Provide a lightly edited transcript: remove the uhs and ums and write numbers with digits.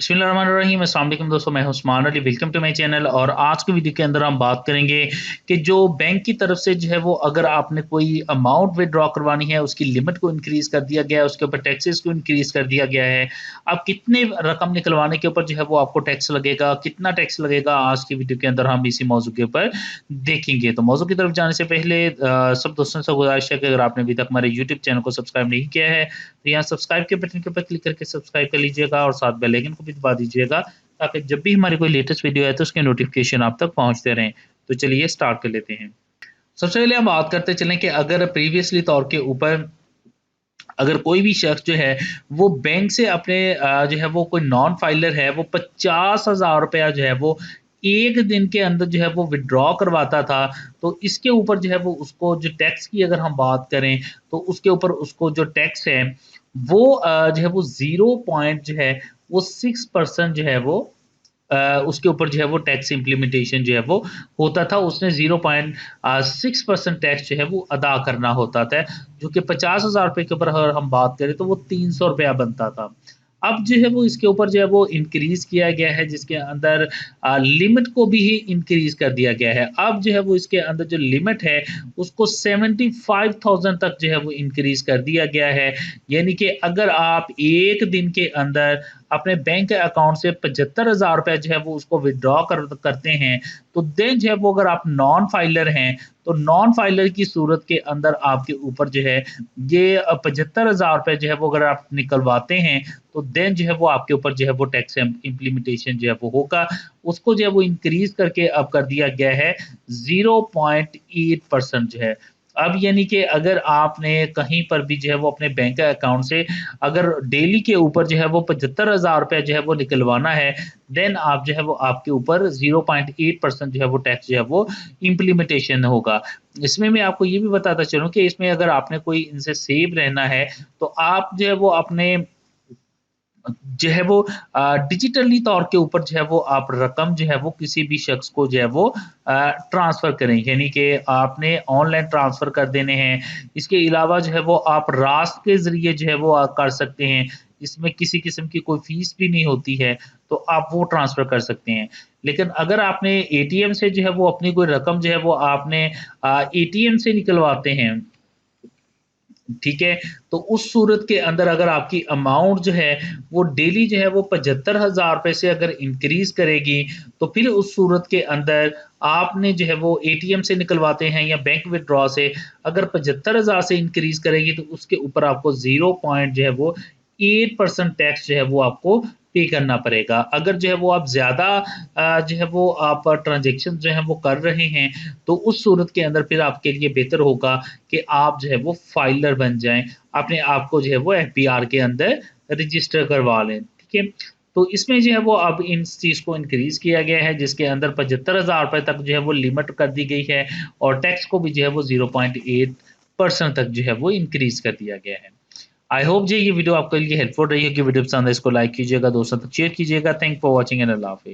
बिस्मिल्लाहिर्रहमानिर्रहीम, अस्सलाम वालेकुम दोस्तों, मैं हूं Usman Ali. Welcome to my channel. और आज के वीडियो के अंदर हम बात करेंगे कि जो बैंक की तरफ से जो है वो अगर आपने कोई अमाउंट विड्रॉ करवानी है, उसकी लिमिट को इंक्रीज़ कर दिया गया है, उसके ऊपर टैक्सेस को इंक्रीज़ कर दिया गया है। अब कितने रकम निकलवाने के ऊपर जो है वो आपको टैक्स लगेगा, कितना टैक्स लगेगा, आज की वीडियो के अंदर हम इसी मौजू के ऊपर देखेंगे। तो मौजू की तरफ जाने से पहले सब दोस्तों से गुजारिश है कि अगर आपने अभी तक हमारे यूट्यूब चैनल को सब्सक्राइब नहीं किया है, तो यहाँ सब्सक्राइब के बटन के ऊपर क्लिक करके सब्सक्राइब कर लीजिएगा और साथ बेल आइकन को भी दबा दीजिएगा, ताकि जब भी हमारी कोई लेटेस्ट वीडियो है तो उसके नोटिफिकेशन आप तक पहुंचते रहें। तो चलिए स्टार्ट कर लेते हैं। सबसे पहले हम बात करते चलें कि अगर प्रीवियसली तौर के ऊपर अगर कोई भी शख्स जो है वो बैंक से अपने जो है वो कोई नॉन फाइलर है, वो 50,000 रुपया जो है वो एक दिन के अंदर जो है वो विड्रॉ करवाता था, तो इसके ऊपर जो है वो उसको जो टैक्स की अगर हम बात करें, तो उसके ऊपर उसको जो टैक्स है वो जो है वो 0 पॉइंट जो है वो 6% जो है वो उसके ऊपर जो है वो टैक्स इम्प्लीमेंटेशन जो है वो होता था। उसने 0.6% टैक्स जो है वो अदा करना होता था, जो कि 50,000 रुपये के ऊपर अगर हम बात करें तो वो 300 रुपया बनता था। अब जो है वो इसके ऊपर जो है वो इंक्रीज़ किया गया है, जिसके अंदर लिमिट को भी ही इंक्रीज़ कर दिया गया है। अब जो है वो इसके अंदर जो लिमिट है उसको 75,000 तक जो है वो इंक्रीज़ कर दिया गया है। यानी कि अगर आप एक दिन के अंदर अपने बैंक अकाउंट से 75,000 रुपए जो है वो उसको विथड्रॉ करते हैं, तो देन जो है वो अगर आप नॉन फाइलर हैं, तो नॉन फाइलर की सूरत के अंदर आपके ऊपर जो है ये 75,000 रुपए जो है वो अगर आप निकलवाते हैं, तो देन जो है वो आपके ऊपर जो है वो टैक्स इम्प्लीमेंटेशन जो है वो होगा। उसको जो है वो इंक्रीज़ करके अब कर दिया गया है 0.8% जो है। अब यानी कि अगर आपने कहीं पर भी जो है वो अपने बैंक अकाउंट से अगर डेली के ऊपर जो है वो 75,000 रुपए जो है वो निकलवाना है, देन आप जो है वो आपके ऊपर 0.8% जो है वो टैक्स जो है वो इम्प्लीमेंटेशन होगा। इसमें मैं आपको ये भी बताता चलूँ कि इसमें अगर आपने कोई इनसे सेव रहना है, तो आप जो है वो अपने जो है वो डिजिटली तौर के ऊपर जो है वो आप रकम जो है वो किसी भी शख्स को जो है वो ट्रांसफ़र करें, यानी कि आपने ऑनलाइन ट्रांसफ़र कर देने हैं। इसके अलावा जो है वो आप रास्त के ज़रिए जो है वो कर सकते हैं। इसमें किसी किस्म की कोई फ़ीस भी नहीं होती है, तो आप वो ट्रांसफ़र कर सकते हैं। लेकिन अगर आपने एटीएम से जो है वो अपनी कोई रकम जो है वो आपने एटीएम से निकलवाते हैं, ठीक है? तो उस सूरत के अंदर अगर आपकी अमाउंट जो है, वो डेली जो है वो 75,000 रुपए से अगर इंक्रीज़ करेगी, तो फिर उस सूरत के अंदर आपने जो है वो एटीएम से निकलवाते हैं या बैंक विथड्रॉ से, अगर 75,000 से इंक्रीज़ करेगी, तो उसके ऊपर आपको 0 पॉइंट जो है वो 8% टैक्स जो है वो आपको पे करना पड़ेगा। अगर जो है वो आप ज़्यादा जो है वो आप ट्रांज़ैक्शन जो हैं वो कर रहे हैं, तो उस सूरत के अंदर फिर आपके लिए बेहतर होगा कि आप जो है वो फाइलर बन जाएँ, अपने आप को जो है वो एफबीआर के अंदर रजिस्टर करवा लें, ठीक है? तो इसमें जो है वो अब इस चीज़ को इंक्रीज़ किया गया है, जिसके अंदर 75,000 रुपए तक जो है वो लिमिट कर दी गई है, और टैक्स को भी जो है वो 0.8% तक जो है वो इंक्रीज़ कर दिया गया है। आई होप जी ये वीडियो आपके लिए हेल्पफुल रही होगी। वीडियो पसंद है इसको लाइक कीजिएगा, दोस्तों तक शेयर कीजिएगा। थैंक फॉर वॉचिंग एंड अल्लाह हाफ़िज़।